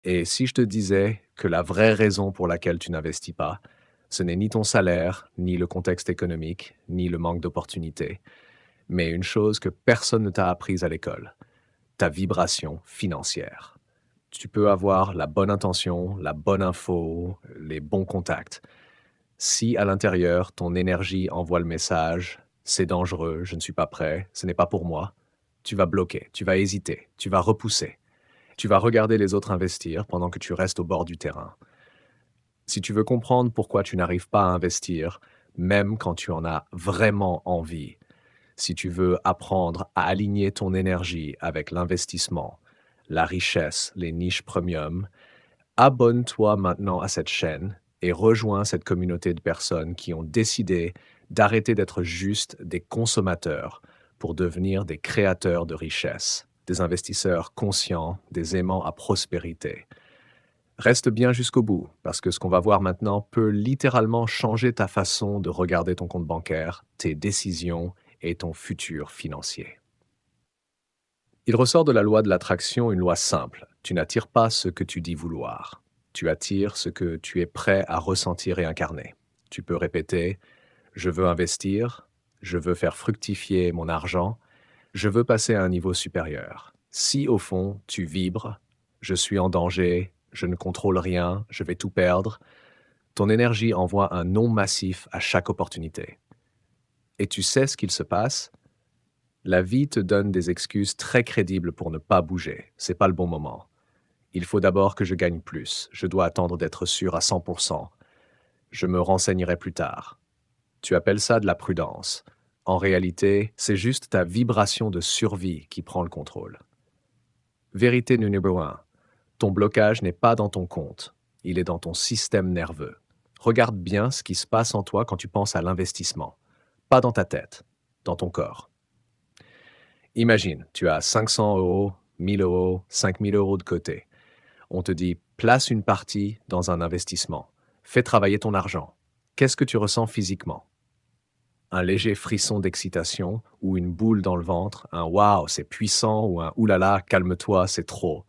Et si je te disais que la vraie raison pour laquelle tu n'investis pas, ce n'est ni ton salaire, ni le contexte économique, ni le manque d'opportunités, mais une chose que personne ne t'a apprise à l'école, ta vibration financière. Tu peux avoir la bonne intention, la bonne info, les bons contacts. Si à l'intérieur, ton énergie envoie le message, c'est dangereux, je ne suis pas prêt, ce n'est pas pour moi, tu vas bloquer, tu vas hésiter, tu vas repousser. Tu vas regarder les autres investir pendant que tu restes au bord du terrain. Si tu veux comprendre pourquoi tu n'arrives pas à investir, même quand tu en as vraiment envie, si tu veux apprendre à aligner ton énergie avec l'investissement, la richesse, les niches premium, abonne-toi maintenant à cette chaîne et rejoins cette communauté de personnes qui ont décidé d'arrêter d'être juste des consommateurs pour devenir des créateurs de richesse, des investisseurs conscients, des aimants à prospérité. Reste bien jusqu'au bout, parce que ce qu'on va voir maintenant peut littéralement changer ta façon de regarder ton compte bancaire, tes décisions et ton futur financier. Il ressort de la loi de l'attraction une loi simple. Tu n'attires pas ce que tu dis vouloir. Tu attires ce que tu es prêt à ressentir et incarner. Tu peux répéter ⁇ Je veux investir, je veux faire fructifier mon argent, je veux passer à un niveau supérieur. ⁇ Si au fond tu vibres ⁇ Je suis en danger, je ne contrôle rien, je vais tout perdre, ton énergie envoie un non massif à chaque opportunité. Et tu sais ce qu'il se passe? La vie te donne des excuses très crédibles pour ne pas bouger. C'est pas le bon moment. Il faut d'abord que je gagne plus. Je dois attendre d'être sûr à 100%. Je me renseignerai plus tard. Tu appelles ça de la prudence. En réalité, c'est juste ta vibration de survie qui prend le contrôle. Vérité numéro 1. Ton blocage n'est pas dans ton compte. Il est dans ton système nerveux. Regarde bien ce qui se passe en toi quand tu penses à l'investissement. Pas dans ta tête, dans ton corps. Imagine, tu as 500 euros, 1000 euros, 5000 euros de côté. On te dit, place une partie dans un investissement. Fais travailler ton argent. Qu'est-ce que tu ressens physiquement? Un léger frisson d'excitation ou une boule dans le ventre, un waouh, c'est puissant ou un oulala, calme-toi, c'est trop.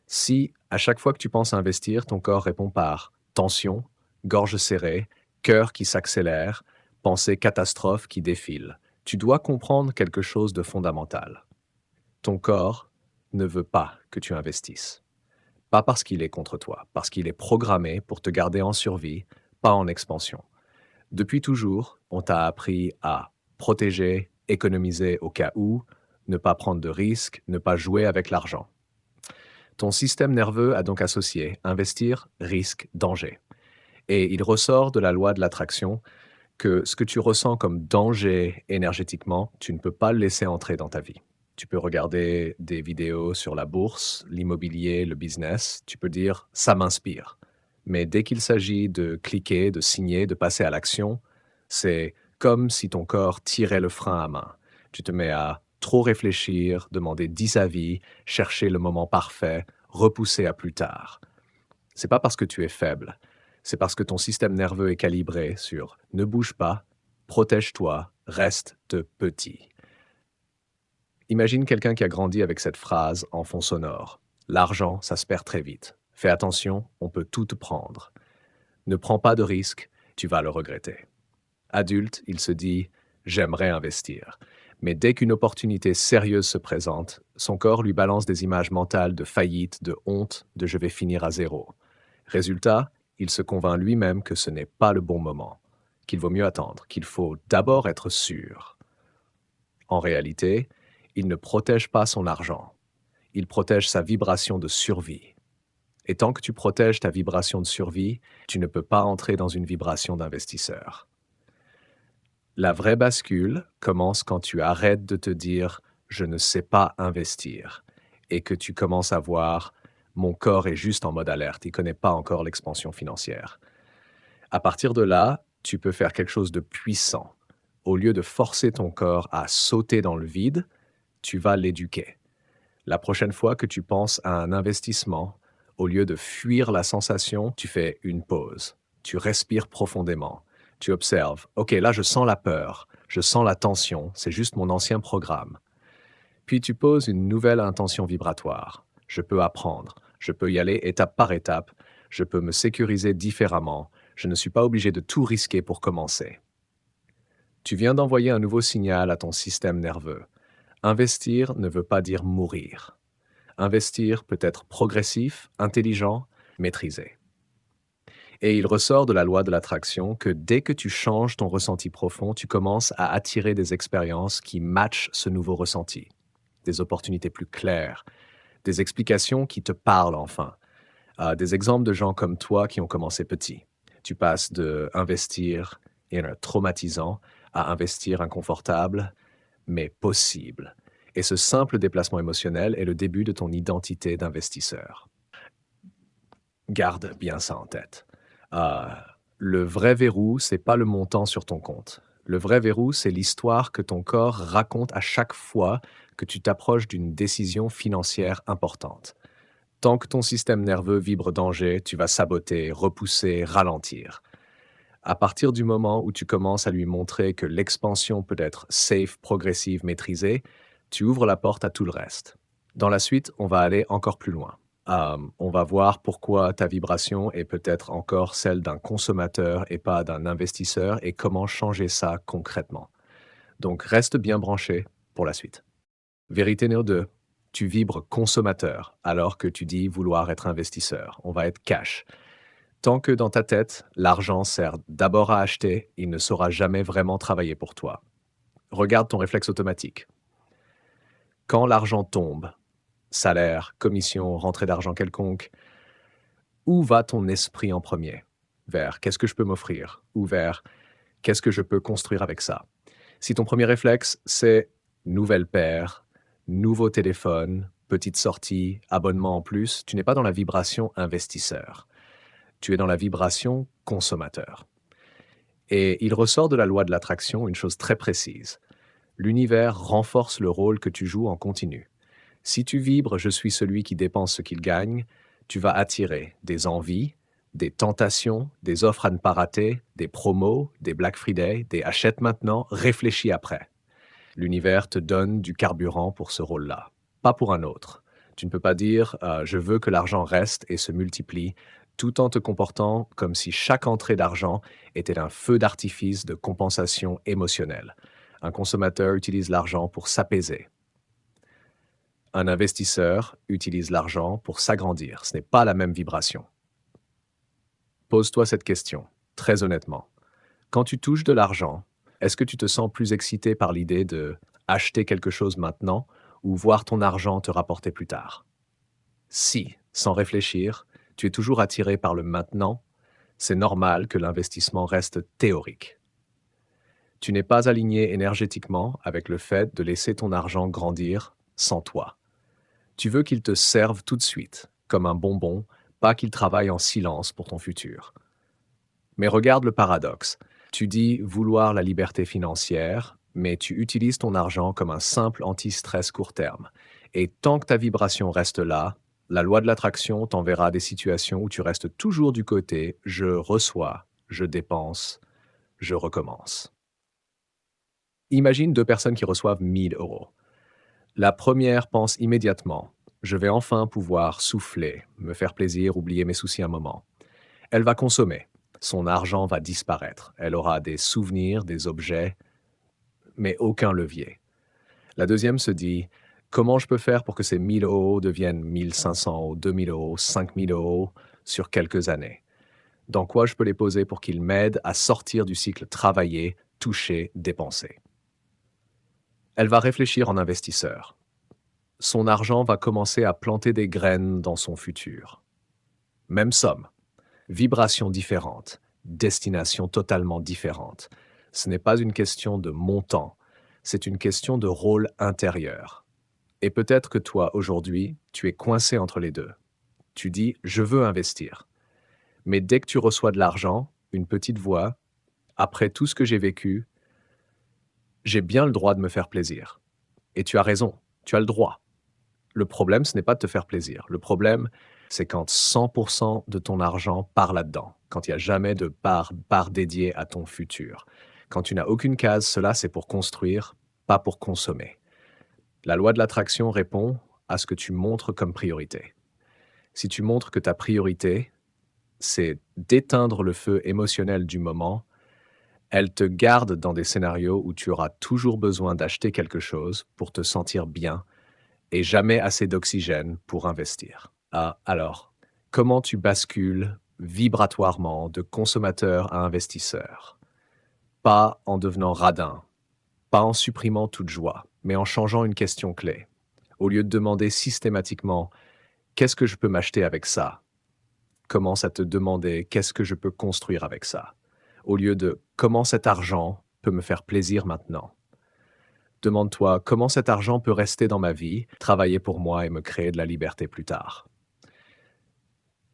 Si, à chaque fois que tu penses investir, ton corps répond par tension, gorge serrée, cœur qui s'accélère, pensée catastrophe qui défile, tu dois comprendre quelque chose de fondamental. Ton corps ne veut pas que tu investisses. Pas parce qu'il est contre toi, parce qu'il est programmé pour te garder en survie, pas en expansion. Depuis toujours, on t'a appris à protéger, économiser au cas où, ne pas prendre de risques, ne pas jouer avec l'argent. Ton système nerveux a donc associé investir, risque, danger. Et il ressort de la loi de l'attraction que ce que tu ressens comme danger énergétiquement, tu ne peux pas le laisser entrer dans ta vie. Tu peux regarder des vidéos sur la bourse, l'immobilier, le business, tu peux dire ça m'inspire. Mais dès qu'il s'agit de cliquer, de signer, de passer à l'action, c'est comme si ton corps tirait le frein à main. Tu te mets à trop réfléchir, demander 10 avis, chercher le moment parfait, repousser à plus tard. C'est pas parce que tu es faible, c'est parce que ton système nerveux est calibré sur ne bouge pas, protège-toi, reste petit. Imagine quelqu'un qui a grandi avec cette phrase en fond sonore. L'argent, ça se perd très vite. Fais attention, on peut tout te prendre. Ne prends pas de risques, tu vas le regretter. Adulte, il se dit j'aimerais investir. Mais dès qu'une opportunité sérieuse se présente, son corps lui balance des images mentales de faillite, de honte, de je vais finir à zéro. Résultat, il se convainc lui-même que ce n'est pas le bon moment, qu'il vaut mieux attendre, qu'il faut d'abord être sûr. En réalité, il ne protège pas son argent, il protège sa vibration de survie. Et tant que tu protèges ta vibration de survie, tu ne peux pas entrer dans une vibration d'investisseur. La vraie bascule commence quand tu arrêtes de te dire « je ne sais pas investir » et que tu commences à voir « mon corps est juste en mode alerte, il ne connaît pas encore l'expansion financière ». À partir de là, tu peux faire quelque chose de puissant. Au lieu de forcer ton corps à sauter dans le vide, tu vas l'éduquer. La prochaine fois que tu penses à un investissement, au lieu de fuir la sensation, tu fais une pause. Tu respires profondément. Tu observes. OK, là, je sens la peur. Je sens la tension. C'est juste mon ancien programme. Puis tu poses une nouvelle intention vibratoire. Je peux apprendre. Je peux y aller étape par étape, je peux me sécuriser différemment, je ne suis pas obligé de tout risquer pour commencer. Tu viens d'envoyer un nouveau signal à ton système nerveux. Investir ne veut pas dire mourir. Investir peut être progressif, intelligent, maîtrisé. Et il ressort de la loi de l'attraction que dès que tu changes ton ressenti profond, tu commences à attirer des expériences qui matchent ce nouveau ressenti. Des opportunités plus claires, des explications qui te parlent enfin, des exemples de gens comme toi qui ont commencé petit. Tu passes de investir traumatisant à investir inconfortable, mais possible. Et ce simple déplacement émotionnel est le début de ton identité d'investisseur. Garde bien ça en tête. Euh, le vrai verrou, c'est pas le montant sur ton compte. Le vrai verrou, c'est l'histoire que ton corps raconte à chaque fois que tu t'approches d'une décision financière importante. Tant que ton système nerveux vibre danger, tu vas saboter, repousser, ralentir. À partir du moment où tu commences à lui montrer que l'expansion peut être safe, progressive, maîtrisée, tu ouvres la porte à tout le reste. Dans la suite, on va aller encore plus loin. On va voir pourquoi ta vibration est peut-être encore celle d'un consommateur et pas d'un investisseur et comment changer ça concrètement. Donc reste bien branché pour la suite. Vérité Néo 2, tu vibres consommateur alors que tu dis vouloir être investisseur. On va être cash. Tant que dans ta tête, l'argent sert d'abord à acheter, il ne saura jamais vraiment travailler pour toi. Regarde ton réflexe automatique. Quand l'argent tombe, salaire, commission, rentrée d'argent quelconque, où va ton esprit en premier? Vers qu'est-ce que je peux m'offrir? Ou vers qu'est-ce que je peux construire avec ça? Si ton premier réflexe, c'est nouvelle paire, nouveau téléphone, petite sortie, abonnement en plus, tu n'es pas dans la vibration investisseur. Tu es dans la vibration consommateur. Et il ressort de la loi de l'attraction une chose très précise. L'univers renforce le rôle que tu joues en continu. Si tu vibres «je suis celui qui dépense ce qu'il gagne», tu vas attirer des envies, des tentations, des offres à ne pas rater, des promos, des Black Friday, des achète maintenant, réfléchis après. L'univers te donne du carburant pour ce rôle-là, pas pour un autre. Tu ne peux pas dire je veux que l'argent reste et se multiplie, tout en te comportant comme si chaque entrée d'argent était un feu d'artifice de compensation émotionnelle. Un consommateur utilise l'argent pour s'apaiser. Un investisseur utilise l'argent pour s'agrandir. Ce n'est pas la même vibration. Pose-toi cette question, très honnêtement. Quand tu touches de l'argent, est-ce que tu te sens plus excité par l'idée de acheter quelque chose maintenant ou voir ton argent te rapporter plus tard? Si, sans réfléchir, tu es toujours attiré par le maintenant, c'est normal que l'investissement reste théorique. Tu n'es pas aligné énergétiquement avec le fait de laisser ton argent grandir sans toi. Tu veux qu'il te serve tout de suite, comme un bonbon, pas qu'il travaille en silence pour ton futur. Mais regarde le paradoxe. Tu dis vouloir la liberté financière, mais tu utilises ton argent comme un simple anti-stress court terme. Et tant que ta vibration reste là, la loi de l'attraction t'enverra des situations où tu restes toujours du côté je reçois, je dépense, je recommence. Imagine deux personnes qui reçoivent 1 000 euros. La première pense immédiatement je vais enfin pouvoir souffler, me faire plaisir, oublier mes soucis un moment. Elle va consommer. Son argent va disparaître. Elle aura des souvenirs, des objets, mais aucun levier. La deuxième se dit comment je peux faire pour que ces 1 000 euros deviennent 1 500 euros, 2 000 euros, 5 000 euros sur quelques années? Dans quoi je peux les poser pour qu'ils m'aident à sortir du cycle travailler, toucher, dépenser? Elle va réfléchir en investisseur. Son argent va commencer à planter des graines dans son futur. Même somme, vibration différente, destination totalement différente. Ce n'est pas une question de montant, c'est une question de rôle intérieur. Et peut-être que toi, aujourd'hui, tu es coincé entre les deux. Tu dis « je veux investir ». Mais dès que tu reçois de l'argent, une petite voix, après tout ce que j'ai vécu, j'ai bien le droit de me faire plaisir. Et tu as raison, tu as le droit. Le problème, ce n'est pas de te faire plaisir. Le problème, c'est quand 100% de ton argent part là-dedans, quand il n'y a jamais de part dédiée à ton futur. Quand tu n'as aucune case, cela c'est pour construire, pas pour consommer. La loi de l'attraction répond à ce que tu montres comme priorité. Si tu montres que ta priorité, c'est d'éteindre le feu émotionnel du moment, elle te garde dans des scénarios où tu auras toujours besoin d'acheter quelque chose pour te sentir bien et jamais assez d'oxygène pour investir. Ah, alors, comment tu bascules vibratoirement de consommateur à investisseur? Pas en devenant radin, pas en supprimant toute joie, mais en changeant une question clé. Au lieu de demander systématiquement «Qu'est-ce que je peux m'acheter avec ça?» Commence à te demander «Qu'est-ce que je peux construire avec ça?» Au lieu de «Comment cet argent peut me faire plaisir maintenant?» Demande-toi «Comment cet argent peut rester dans ma vie, travailler pour moi et me créer de la liberté plus tard?»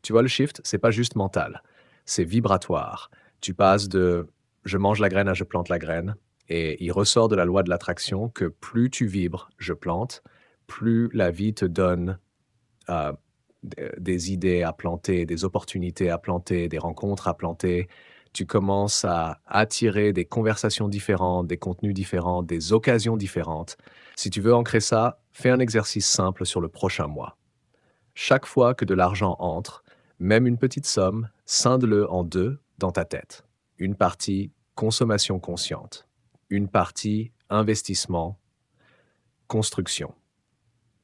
Tu vois, le shift, c'est pas juste mental, c'est vibratoire. Tu passes de «je mange la graine» à «je plante la graine» et il ressort de la loi de l'attraction que plus tu vibres «je plante», plus la vie te donne, heu, des idées à planter, des opportunités à planter, des rencontres à planter. Tu commences à attirer des conversations différentes, des contenus différents, des occasions différentes. Si tu veux ancrer ça, fais un exercice simple sur le prochain mois. Chaque fois que de l'argent entre, même une petite somme, scinde-le en deux dans ta tête. Une partie consommation consciente, une partie investissement, construction.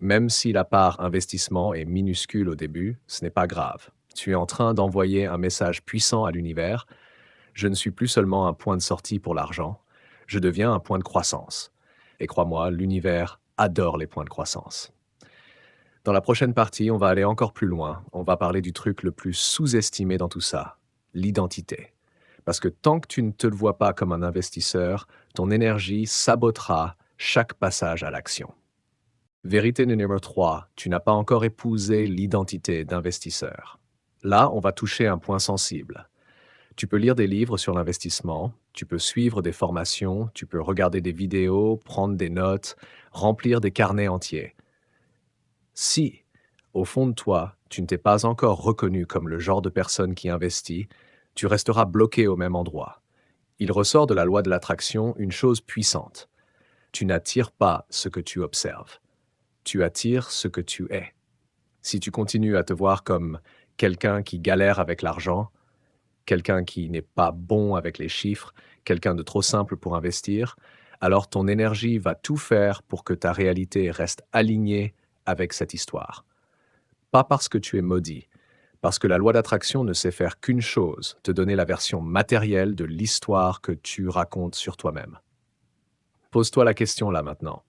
Même si la part investissement est minuscule au début, ce n'est pas grave. Tu es en train d'envoyer un message puissant à l'univers. Je ne suis plus seulement un point de sortie pour l'argent, je deviens un point de croissance. Et crois-moi, l'univers adore les points de croissance. Dans la prochaine partie, on va aller encore plus loin. On va parler du truc le plus sous-estimé dans tout ça, l'identité. Parce que tant que tu ne te le vois pas comme un investisseur, ton énergie sabotera chaque passage à l'action. Vérité numéro 3, tu n'as pas encore épousé l'identité d'investisseur. Là, on va toucher un point sensible. Tu peux lire des livres sur l'investissement, tu peux suivre des formations, tu peux regarder des vidéos, prendre des notes, remplir des carnets entiers. Si, au fond de toi, tu ne t'es pas encore reconnu comme le genre de personne qui investit, tu resteras bloqué au même endroit. Il ressort de la loi de l'attraction une chose puissante. Tu n'attires pas ce que tu observes. Tu attires ce que tu es. Si tu continues à te voir comme quelqu'un qui galère avec l'argent, quelqu'un qui n'est pas bon avec les chiffres, quelqu'un de trop simple pour investir, alors ton énergie va tout faire pour que ta réalité reste alignée avec cette histoire. Pas parce que tu es maudit, parce que la loi d'attraction ne sait faire qu'une chose, te donner la version matérielle de l'histoire que tu racontes sur toi-même. Pose-toi la question là maintenant.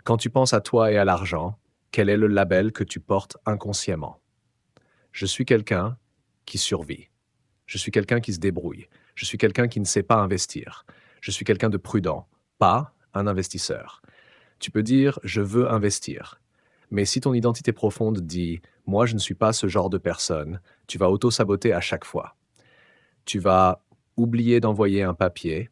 Quand tu penses à toi et à l'argent, quel est le label que tu portes inconsciemment? Je suis quelqu'un qui survit. Je suis quelqu'un qui se débrouille. Je suis quelqu'un qui ne sait pas investir. Je suis quelqu'un de prudent, pas un investisseur. Tu peux dire je veux investir. Mais si ton identité profonde dit moi je ne suis pas ce genre de personne, tu vas auto-saboter à chaque fois. Tu vas oublier d'envoyer un papier,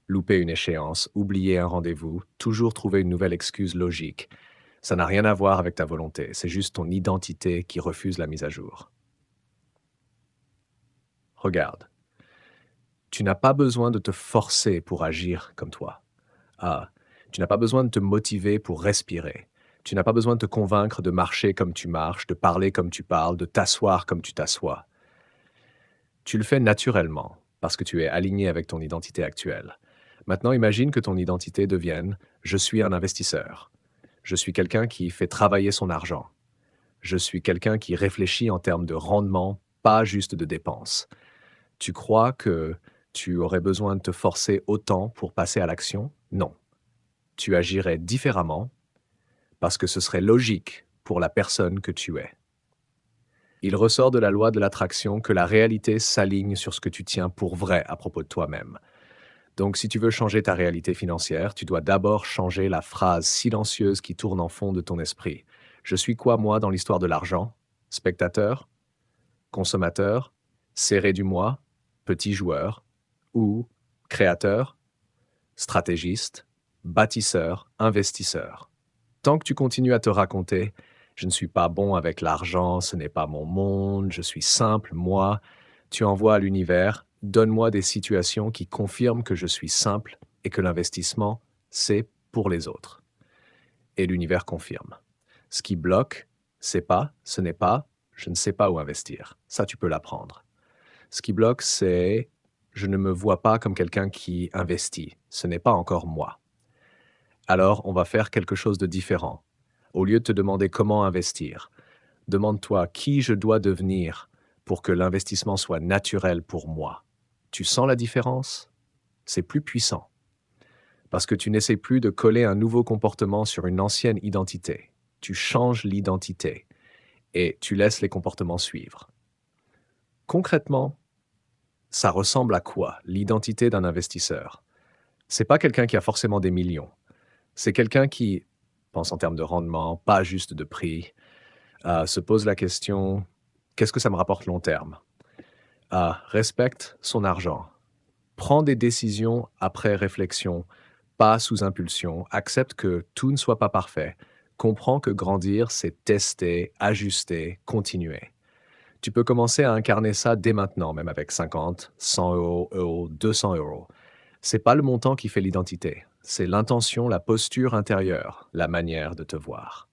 louper une échéance, oublier un rendez-vous, toujours trouver une nouvelle excuse logique. Ça n'a rien à voir avec ta volonté, c'est juste ton identité qui refuse la mise à jour. Regarde, tu n'as pas besoin de te forcer pour agir comme toi. Ah, tu n'as pas besoin de te motiver pour respirer. Tu n'as pas besoin de te convaincre de marcher comme tu marches, de parler comme tu parles, de t'asseoir comme tu t'assois. Tu le fais naturellement, parce que tu es aligné avec ton identité actuelle. Maintenant, imagine que ton identité devienne «Je suis un investisseur». Je suis quelqu'un qui fait travailler son argent. Je suis quelqu'un qui réfléchit en termes de rendement, pas juste de dépenses. Tu crois que tu aurais besoin de te forcer autant pour passer à l'action? Non. Tu agirais différemment parce que ce serait logique pour la personne que tu es. Il ressort de la loi de l'attraction que la réalité s'aligne sur ce que tu tiens pour vrai à propos de toi-même. Donc si tu veux changer ta réalité financière, tu dois d'abord changer la phrase silencieuse qui tourne en fond de ton esprit. Je suis quoi moi dans l'histoire de l'argent? Spectateur? Consommateur? Serré du moi? Petit joueur? Ou créateur? Stratégiste? Bâtisseur? Investisseur? Tant que tu continues à te raconter «Je ne suis pas bon avec l'argent, ce n'est pas mon monde, je suis simple, moi», tu envoies à l'univers «Donne-moi des situations qui confirment que je suis simple et que l'investissement, c'est pour les autres». Et l'univers confirme. Ce qui bloque, c'est pas, ce n'est pas je ne sais pas où investir. Ça, tu peux l'apprendre. Ce qui bloque, c'est je ne me vois pas comme quelqu'un qui investit. Ce n'est pas encore moi. Alors, on va faire quelque chose de différent. Au lieu de te demander comment investir, demande-toi qui je dois devenir pour que l'investissement soit naturel pour moi. Tu sens la différence? C'est plus puissant. Parce que tu n'essaies plus de coller un nouveau comportement sur une ancienne identité. Tu changes l'identité et tu laisses les comportements suivre. Concrètement, ça ressemble à quoi l'identité d'un investisseur? C'est pas quelqu'un qui a forcément des millions. C'est quelqu'un qui pense en termes de rendement, pas juste de prix, se pose la question: «Qu'est-ce que ça me rapporte long terme?» Respecte son argent, prend des décisions après réflexion, pas sous impulsion, accepte que tout ne soit pas parfait, comprend que grandir, c'est tester, ajuster, continuer. Tu peux commencer à incarner ça dès maintenant, même avec 50, 100 euros, 200 euros. C'est pas le montant qui fait l'identité, c'est l'intention, la posture intérieure, la manière de te voir.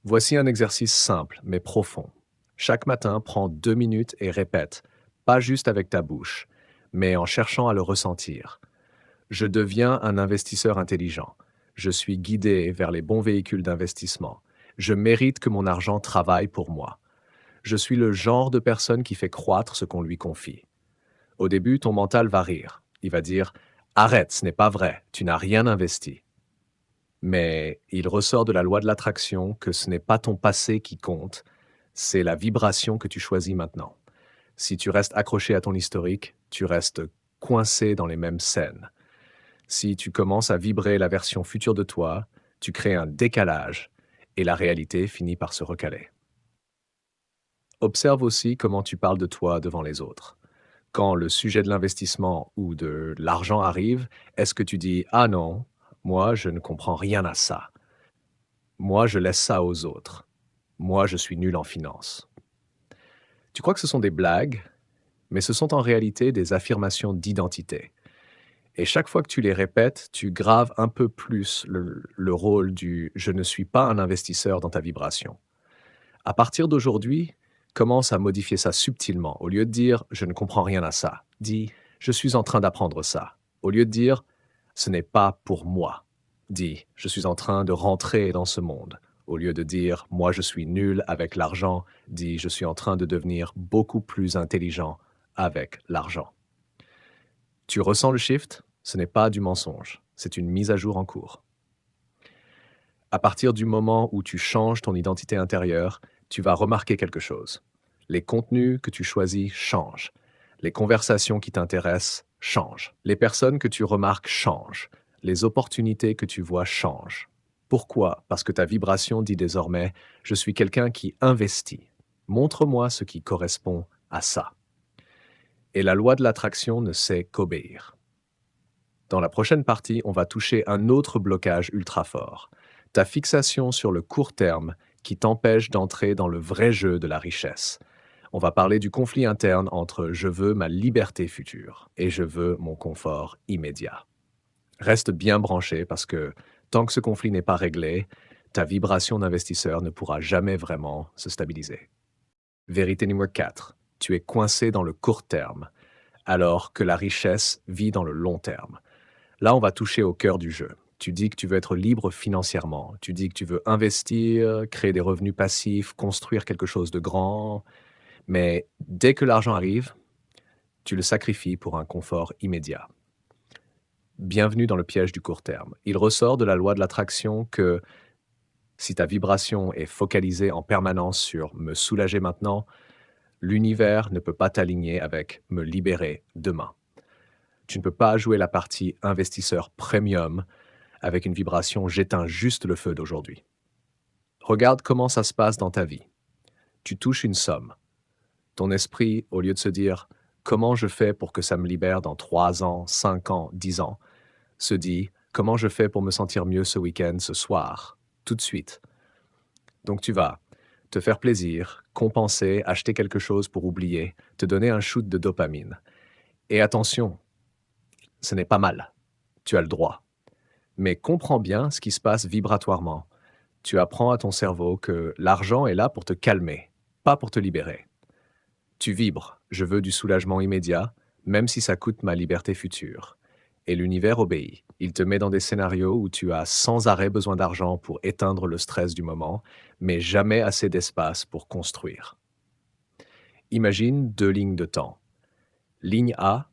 Voici un exercice simple mais profond. Chaque matin, prends 2 minutes et répète, pas juste avec ta bouche, mais en cherchant à le ressentir. Je deviens un investisseur intelligent. Je suis guidé vers les bons véhicules d'investissement. Je mérite que mon argent travaille pour moi. Je suis le genre de personne qui fait croître ce qu'on lui confie. Au début, ton mental va rire. Il va dire: «Arrête, ce n'est pas vrai, tu n'as rien investi.» Mais il ressort de la loi de l'attraction que ce n'est pas ton passé qui compte, c'est la vibration que tu choisis maintenant. Si tu restes accroché à ton historique, tu restes coincé dans les mêmes scènes. Si tu commences à vibrer la version future de toi, tu crées un décalage et la réalité finit par se recaler. Observe aussi comment tu parles de toi devant les autres. Quand le sujet de l'investissement ou de l'argent arrive, est-ce que tu dis: «Ah non, moi je ne comprends rien à ça. Moi je laisse ça aux autres. Moi je suis nul en finance.» Tu crois que ce sont des blagues, mais ce sont en réalité des affirmations d'identité. Et chaque fois que tu les répètes, tu graves un peu plus le rôle du «je ne suis pas un investisseur» dans ta vibration. À partir d'aujourd'hui, commence à modifier ça subtilement. Au lieu de dire «je ne comprends rien à ça», dis «je suis en train d'apprendre ça». Au lieu de dire «ce n'est pas pour moi», dis «je suis en train de rentrer dans ce monde». Au lieu de dire «moi je suis nul avec l'argent», dis «je suis en train de devenir beaucoup plus intelligent avec l'argent». Tu ressens le shift? Ce n'est pas du mensonge, c'est une mise à jour en cours. À partir du moment où tu changes ton identité intérieure, tu vas remarquer quelque chose. Les contenus que tu choisis changent. Les conversations qui t'intéressent changent. Les personnes que tu remarques changent. Les opportunités que tu vois changent. Pourquoi? Parce que ta vibration dit désormais: «Je suis quelqu'un qui investit. Montre-moi ce qui correspond à ça.» Et la loi de l'attraction ne sait qu'obéir. Dans la prochaine partie, on va toucher un autre blocage ultra fort, ta fixation sur le court terme qui t'empêche d'entrer dans le vrai jeu de la richesse. On va parler du conflit interne entre «je veux ma liberté future» et «je veux mon confort immédiat». Reste bien branché parce que tant que ce conflit n'est pas réglé, ta vibration d'investisseur ne pourra jamais vraiment se stabiliser. Vérité numéro 4. Tu es coincé dans le court terme, alors que la richesse vit dans le long terme. Là, on va toucher au cœur du jeu. Tu dis que tu veux être libre financièrement. Tu dis que tu veux investir, créer des revenus passifs, construire quelque chose de grand. Mais dès que l'argent arrive, tu le sacrifies pour un confort immédiat. Bienvenue dans le piège du court terme. Il ressort de la loi de l'attraction que si ta vibration est focalisée en permanence sur me soulager maintenant, l'univers ne peut pas t'aligner avec me libérer demain. Tu ne peux pas jouer la partie investisseur premium avec une vibration «j'éteins juste le feu d'aujourd'hui». Regarde comment ça se passe dans ta vie. Tu touches une somme. Ton esprit, au lieu de se dire «comment je fais pour que ça me libère dans 3 ans, 5 ans, 10 ans», se dit «comment je fais pour me sentir mieux ce week-end, ce soir, tout de suite.» Donc tu vas te faire plaisir, compenser, acheter quelque chose pour oublier, te donner un shoot de dopamine. Et attention, ce n'est pas mal. Tu as le droit. Mais comprends bien ce qui se passe vibratoirement. Tu apprends à ton cerveau que l'argent est là pour te calmer. pas pour te libérer. Tu vibres, je veux du soulagement immédiat, même si ça coûte ma liberté future. Et l'univers obéit. Il te met dans des scénarios où tu as sans arrêt besoin d'argent pour éteindre le stress du moment, mais jamais assez d'espace pour construire. Imagine deux lignes de temps. Ligne A,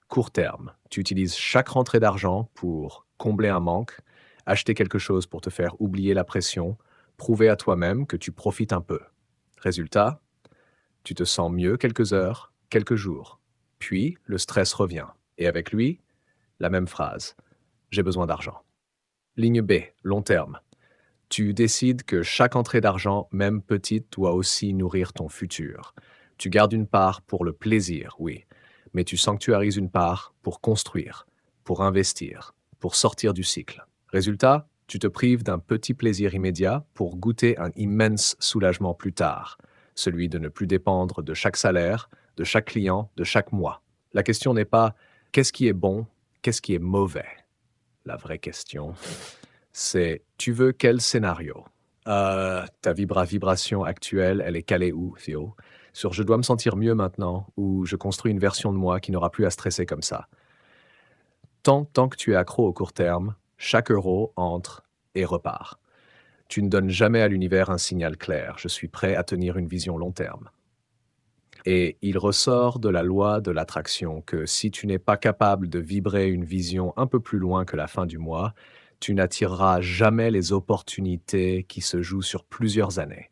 court terme. Tu utilises chaque rentrée d'argent pour combler un manque, acheter quelque chose pour te faire oublier la pression, prouver à toi-même que tu profites un peu. Résultat, tu te sens mieux quelques heures, quelques jours. Puis, le stress revient. Et avec lui, la même phrase. J'ai besoin d'argent. Ligne B, long terme. Tu décides que chaque entrée d'argent, même petite, doit aussi nourrir ton futur. Tu gardes une part pour le plaisir, oui, mais tu sanctuarises une part pour construire, pour investir, pour sortir du cycle. Résultat, tu te prives d'un petit plaisir immédiat pour goûter un immense soulagement plus tard, celui de ne plus dépendre de chaque salaire, de chaque client, de chaque mois. La question n'est pas qu'est-ce qui est bon, qu'est-ce qui est mauvais. La vraie question, c'est tu veux quel scénario? Ta vibration actuelle, elle est calée où, Theo? Sur je dois me sentir mieux maintenant ou je construis une version de moi qui n'aura plus à stresser comme ça. Tant que tu es accro au court terme, chaque euro entre et repart. Tu ne donnes jamais à l'univers un signal clair. Je suis prêt à tenir une vision long terme. Et il ressort de la loi de l'attraction que si tu n'es pas capable de vibrer une vision un peu plus loin que la fin du mois, tu n'attireras jamais les opportunités qui se jouent sur plusieurs années.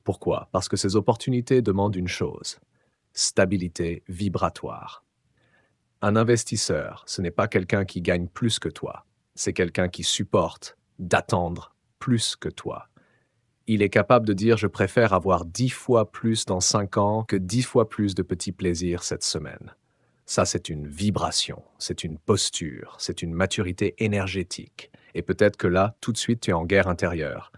Pourquoi? Parce que ces opportunités demandent une chose, stabilité vibratoire. Un investisseur, ce n'est pas quelqu'un qui gagne plus que toi, c'est quelqu'un qui supporte d'attendre plus que toi. Il est capable de dire je préfère avoir 10 fois plus dans 5 ans que 10 fois plus de petits plaisirs cette semaine. Ça, c'est une vibration, c'est une posture, c'est une maturité énergétique. Et peut-être que là, tout de suite, tu es en guerre intérieure.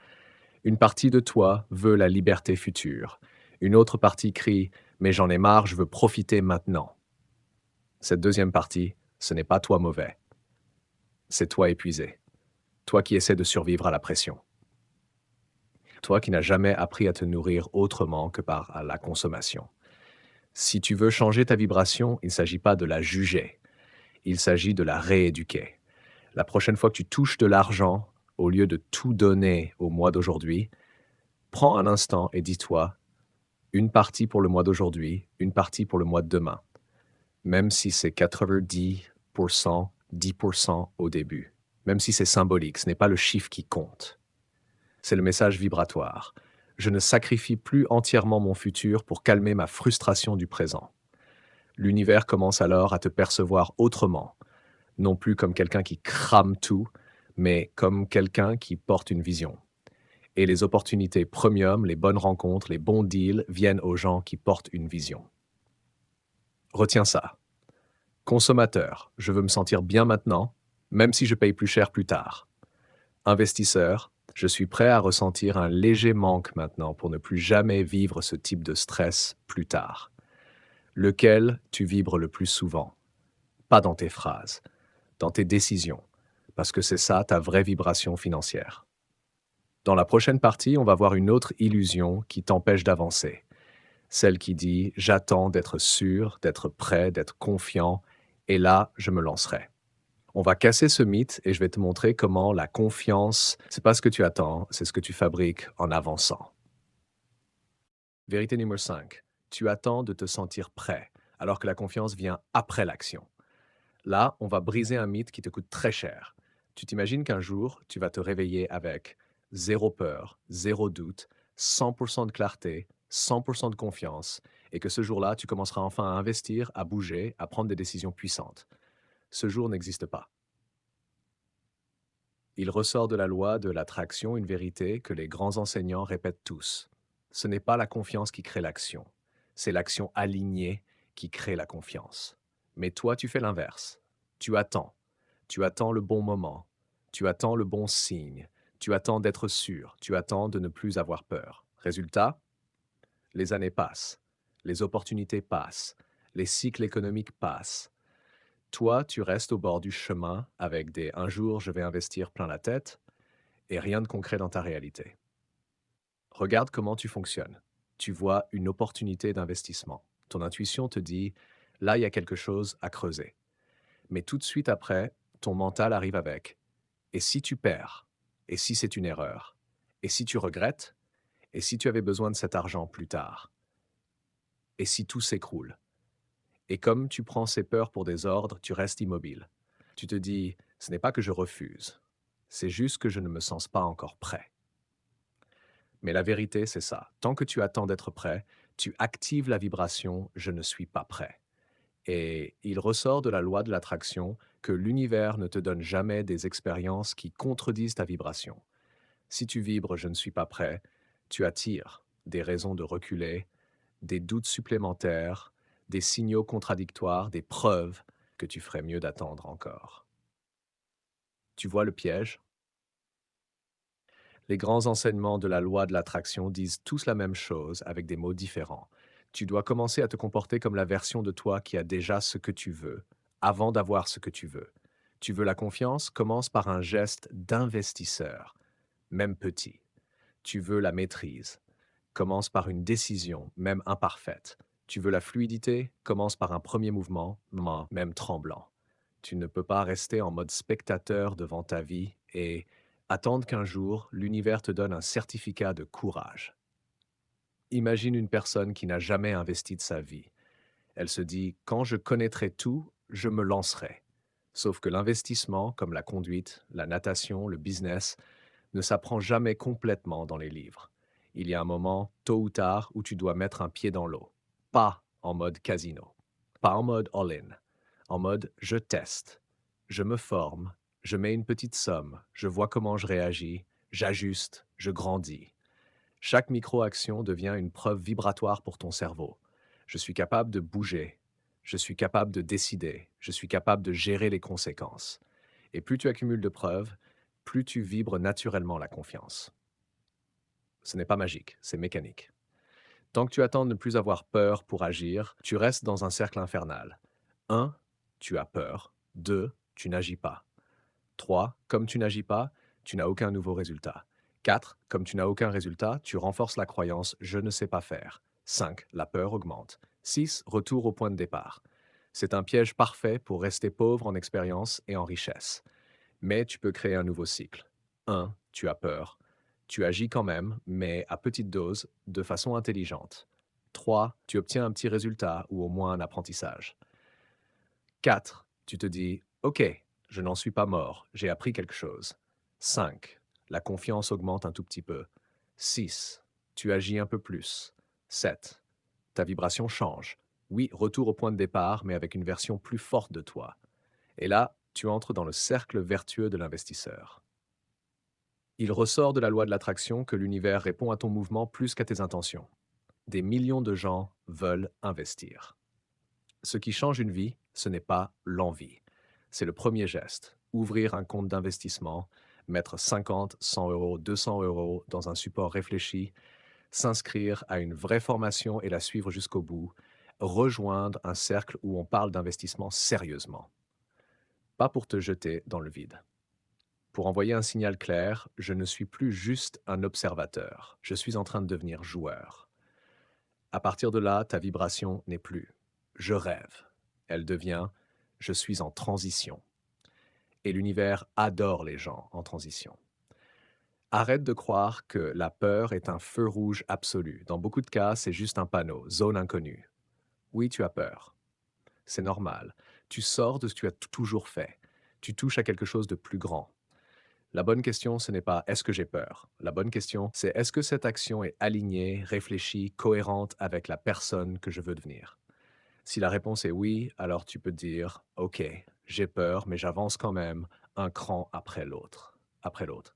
Une partie de toi veut la liberté future. Une autre partie crie mais j'en ai marre, je veux profiter maintenant. Cette deuxième partie, ce n'est pas toi mauvais. C'est toi épuisé. Toi qui essaies de survivre à la pression. Toi qui n'as jamais appris à te nourrir autrement que par la consommation. Si tu veux changer ta vibration, il ne s'agit pas de la juger, il s'agit de la rééduquer. La prochaine fois que tu touches de l'argent, au lieu de tout donner au mois d'aujourd'hui, prends un instant et dis-toi, une partie pour le mois d'aujourd'hui, une partie pour le mois de demain, même si c'est 90%, 10% au début, même si c'est symbolique, ce n'est pas le chiffre qui compte. C'est le message vibratoire. Je ne sacrifie plus entièrement mon futur pour calmer ma frustration du présent. L'univers commence alors à te percevoir autrement, non plus comme quelqu'un qui crame tout, mais comme quelqu'un qui porte une vision. Et les opportunités premium, les bonnes rencontres, les bons deals viennent aux gens qui portent une vision. Retiens ça. Consommateur, je veux me sentir bien maintenant, même si je paye plus cher plus tard. Investisseur, je suis prêt à ressentir un léger manque maintenant pour ne plus jamais vivre ce type de stress plus tard. Lequel tu vibres le plus souvent? Pas dans tes phrases, dans tes décisions, parce que c'est ça ta vraie vibration financière. Dans la prochaine partie, on va voir une autre illusion qui t'empêche d'avancer. Celle qui dit « j'attends d'être sûr, d'être prêt, d'être confiant, et là, je me lancerai ». On va casser ce mythe et je vais te montrer comment la confiance, c'est pas ce que tu attends, c'est ce que tu fabriques en avançant. Vérité numéro 5. Tu attends de te sentir prêt, alors que la confiance vient après l'action. Là, on va briser un mythe qui te coûte très cher. Tu t'imagines qu'un jour, tu vas te réveiller avec zéro peur, zéro doute, 100% de clarté, 100% de confiance, et que ce jour-là, tu commenceras enfin à investir, à bouger, à prendre des décisions puissantes. Ce jour n'existe pas. Il ressort de la loi de l'attraction une vérité que les grands enseignants répètent tous. Ce n'est pas la confiance qui crée l'action, c'est l'action alignée qui crée la confiance. Mais toi, tu fais l'inverse. Tu attends. Tu attends le bon moment. Tu attends le bon signe. Tu attends d'être sûr. Tu attends de ne plus avoir peur. Résultat, les années passent. Les opportunités passent. Les cycles économiques passent. Toi, tu restes au bord du chemin avec des un jour je vais investir plein la tête et rien de concret dans ta réalité. Regarde comment tu fonctionnes. Tu vois une opportunité d'investissement. Ton intuition te dit, là, il y a quelque chose à creuser. Mais tout de suite après, ton mental arrive avec. Et si tu perds? Et si c'est une erreur? Et si tu regrettes? Et si tu avais besoin de cet argent plus tard? Et si tout s'écroule? Et comme tu prends ces peurs pour des ordres, tu restes immobile. Tu te dis, ce n'est pas que je refuse, c'est juste que je ne me sens pas encore prêt. Mais la vérité, c'est ça. Tant que tu attends d'être prêt, tu actives la vibration «je ne suis pas prêt». Et il ressort de la loi de l'attraction que l'univers ne te donne jamais des expériences qui contredisent ta vibration. Si tu vibres «je ne suis pas prêt», tu attires des raisons de reculer, des doutes supplémentaires, des signaux contradictoires, des preuves que tu ferais mieux d'attendre encore. Tu vois le piège? Les grands enseignements de la loi de l'attraction disent tous la même chose avec des mots différents. Tu dois commencer à te comporter comme la version de toi qui a déjà ce que tu veux, avant d'avoir ce que tu veux. Tu veux la confiance? Commence par un geste d'investisseur, même petit. Tu veux la maîtrise? Commence par une décision, même imparfaite. Tu veux la fluidité? Commence par un premier mouvement, même tremblant. Tu ne peux pas rester en mode spectateur devant ta vie et attendre qu'un jour, l'univers te donne un certificat de courage. Imagine une personne qui n'a jamais investi de sa vie. Elle se dit, quand je connaîtrai tout, je me lancerai. Sauf que l'investissement, comme la conduite, la natation, le business, ne s'apprend jamais complètement dans les livres. Il y a un moment, tôt ou tard, où tu dois mettre un pied dans l'eau. Pas en mode casino. Pas en mode all-in. En mode je teste. Je me forme. Je mets une petite somme. Je vois comment je réagis. J'ajuste. Je grandis. Chaque micro-action devient une preuve vibratoire pour ton cerveau. Je suis capable de bouger. Je suis capable de décider. Je suis capable de gérer les conséquences. Et plus tu accumules de preuves, plus tu vibres naturellement la confiance. Ce n'est pas magique, c'est mécanique. Tant que tu attends de ne plus avoir peur pour agir, tu restes dans un cercle infernal. 1. Tu as peur. 2. Tu n'agis pas. 3. Comme tu n'agis pas, tu n'as aucun nouveau résultat. 4. Comme tu n'as aucun résultat, tu renforces la croyance «je ne sais pas faire». 5. La peur augmente. 6. Retour au point de départ. C'est un piège parfait pour rester pauvre en expérience et en richesse. Mais tu peux créer un nouveau cycle. 1. Tu as peur. Tu agis quand même, mais à petite dose, de façon intelligente. 3. Tu obtiens un petit résultat ou au moins un apprentissage. 4. Tu te dis OK, je n'en suis pas mort, j'ai appris quelque chose. 5. La confiance augmente un tout petit peu. 6. Tu agis un peu plus. 7. Ta vibration change. Oui, retour au point de départ, mais avec une version plus forte de toi. Et là, tu entres dans le cercle vertueux de l'investisseur. Il ressort de la loi de l'attraction que l'univers répond à ton mouvement plus qu'à tes intentions. Des millions de gens veulent investir. Ce qui change une vie, ce n'est pas l'envie. C'est le premier geste. Ouvrir un compte d'investissement, mettre 50, 100 euros, 200 euros dans un support réfléchi, s'inscrire à une vraie formation et la suivre jusqu'au bout, rejoindre un cercle où on parle d'investissement sérieusement. Pas pour te jeter dans le vide. Pour envoyer un signal clair, je ne suis plus juste un observateur, je suis en train de devenir joueur. À partir de là, ta vibration n'est plus je rêve. Elle devient je suis en transition. Et l'univers adore les gens en transition. Arrête de croire que la peur est un feu rouge absolu. Dans beaucoup de cas, c'est juste un panneau, zone inconnue. Oui, tu as peur. C'est normal. Tu sors de ce que tu as toujours fait. Tu touches à quelque chose de plus grand. La bonne question, ce n'est pas est-ce que j'ai peur? La bonne question, c'est est-ce que cette action est alignée, réfléchie, cohérente avec la personne que je veux devenir? Si la réponse est oui, alors tu peux te dire OK, j'ai peur, mais j'avance quand même un cran après l'autre. Après l'autre.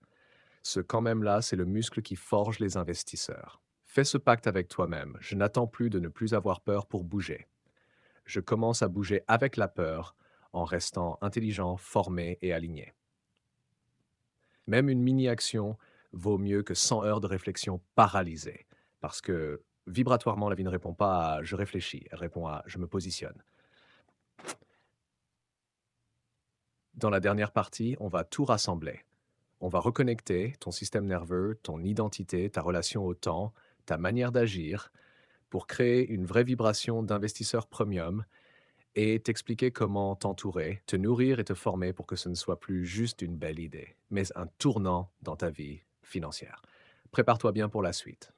Ce quand même là, c'est le muscle qui forge les investisseurs. Fais ce pacte avec toi-même. Je n'attends plus de ne plus avoir peur pour bouger. Je commence à bouger avec la peur en restant intelligent, formé et aligné. Même une mini-action vaut mieux que 100 heures de réflexion paralysée. Parce que vibratoirement, la vie ne répond pas à je réfléchis, elle répond à je me positionne. Dans la dernière partie, on va tout rassembler. On va reconnecter ton système nerveux, ton identité, ta relation au temps, ta manière d'agir pour créer une vraie vibration d'investisseur premium et t'expliquer comment t'entourer, te nourrir et te former pour que ce ne soit plus juste une belle idée, mais un tournant dans ta vie financière. Prépare-toi bien pour la suite.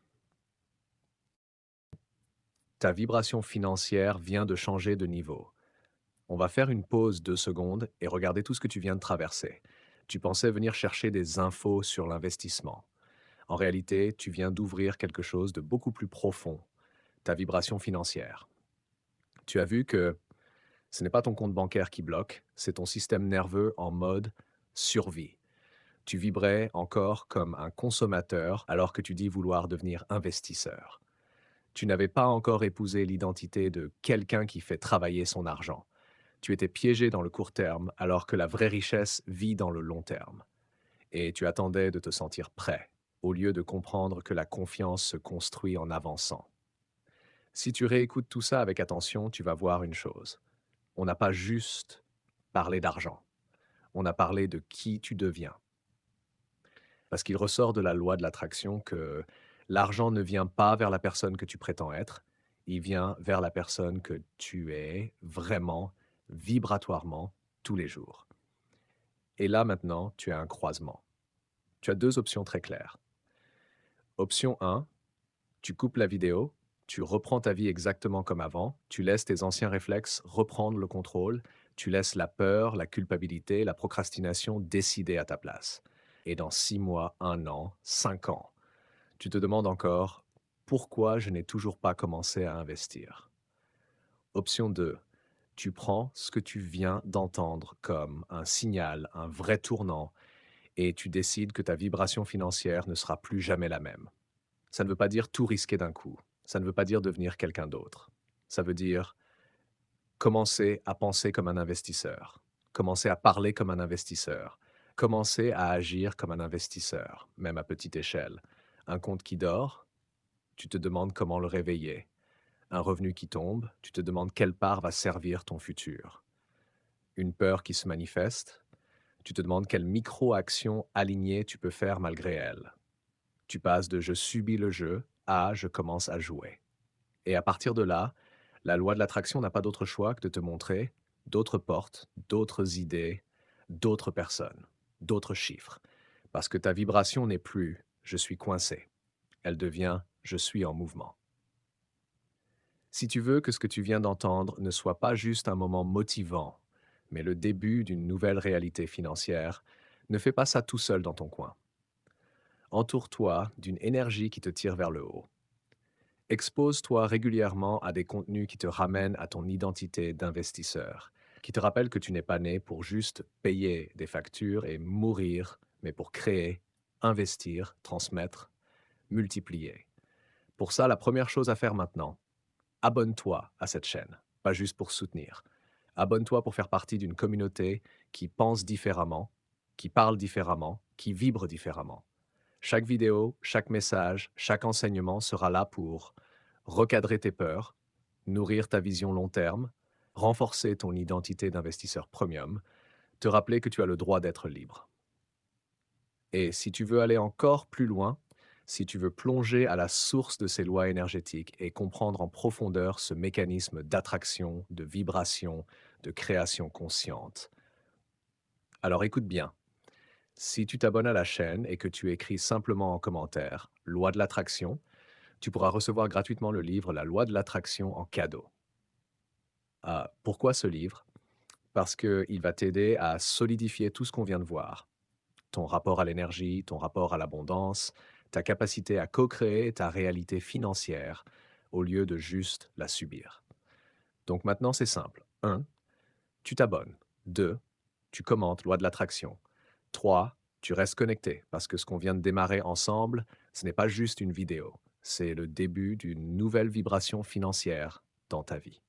Ta vibration financière vient de changer de niveau. On va faire une pause 2 secondes et regarder tout ce que tu viens de traverser. Tu pensais venir chercher des infos sur l'investissement. En réalité, tu viens d'ouvrir quelque chose de beaucoup plus profond, ta vibration financière. Tu as vu que ce n'est pas ton compte bancaire qui bloque, c'est ton système nerveux en mode survie. Tu vibrais encore comme un consommateur alors que tu dis vouloir devenir investisseur. Tu n'avais pas encore épousé l'identité de quelqu'un qui fait travailler son argent. Tu étais piégé dans le court terme alors que la vraie richesse vit dans le long terme. Et tu attendais de te sentir prêt, au lieu de comprendre que la confiance se construit en avançant. Si tu réécoutes tout ça avec attention, tu vas voir une chose. On n'a pas juste parlé d'argent, on a parlé de qui tu deviens. Parce qu'il ressort de la loi de l'attraction que l'argent ne vient pas vers la personne que tu prétends être, il vient vers la personne que tu es vraiment, vibratoirement, tous les jours. Et là maintenant, tu as un croisement. Tu as 2 options très claires. Option 1, tu coupes la vidéo, tu reprends ta vie exactement comme avant, tu laisses tes anciens réflexes reprendre le contrôle, tu laisses la peur, la culpabilité, la procrastination décider à ta place. Et dans 6 mois, 1 an, 5 ans, tu te demandes encore pourquoi je n'ai toujours pas commencé à investir. Option 2, tu prends ce que tu viens d'entendre comme un signal, un vrai tournant, et tu décides que ta vibration financière ne sera plus jamais la même. Ça ne veut pas dire tout risquer d'un coup. Ça ne veut pas dire devenir quelqu'un d'autre. Ça veut dire commencer à penser comme un investisseur, commencer à parler comme un investisseur, commencer à agir comme un investisseur, même à petite échelle. Un compte qui dort, tu te demandes comment le réveiller. Un revenu qui tombe, tu te demandes quelle part va servir ton futur. Une peur qui se manifeste, tu te demandes quelle micro-action alignée tu peux faire malgré elle. Tu passes de je subis le jeu à je commence à jouer. Et à partir de là, la loi de l'attraction n'a pas d'autre choix que de te montrer d'autres portes, d'autres idées, d'autres personnes, d'autres chiffres. Parce que ta vibration n'est plus je suis coincé. Elle devient je suis en mouvement. Si tu veux que ce que tu viens d'entendre ne soit pas juste un moment motivant, mais le début d'une nouvelle réalité financière, ne fais pas ça tout seul dans ton coin. Entoure-toi d'une énergie qui te tire vers le haut. Expose-toi régulièrement à des contenus qui te ramènent à ton identité d'investisseur, qui te rappellent que tu n'es pas né pour juste payer des factures et mourir, mais pour créer, investir, transmettre, multiplier. Pour ça, la première chose à faire maintenant, abonne-toi à cette chaîne, pas juste pour soutenir. Abonne-toi pour faire partie d'une communauté qui pense différemment, qui parle différemment, qui vibre différemment. Chaque vidéo, chaque message, chaque enseignement sera là pour recadrer tes peurs, nourrir ta vision long terme, renforcer ton identité d'investisseur premium, te rappeler que tu as le droit d'être libre. Et si tu veux aller encore plus loin, si tu veux plonger à la source de ces lois énergétiques et comprendre en profondeur ce mécanisme d'attraction, de vibration, de création consciente, alors écoute bien. Si tu t'abonnes à la chaîne et que tu écris simplement en commentaire Loi de l'attraction, tu pourras recevoir gratuitement le livre La loi de l'attraction en cadeau. Pourquoi ce livre? Parce qu'il va t'aider à solidifier tout ce qu'on vient de voir. Ton rapport à l'énergie, ton rapport à l'abondance, ta capacité à co-créer ta réalité financière au lieu de juste la subir. Donc maintenant, c'est simple. 1, tu t'abonnes. 2, tu commentes Loi de l'attraction. 3, tu restes connecté parce que ce qu'on vient de démarrer ensemble, ce n'est pas juste une vidéo. C'est le début d'une nouvelle vibration financière dans ta vie.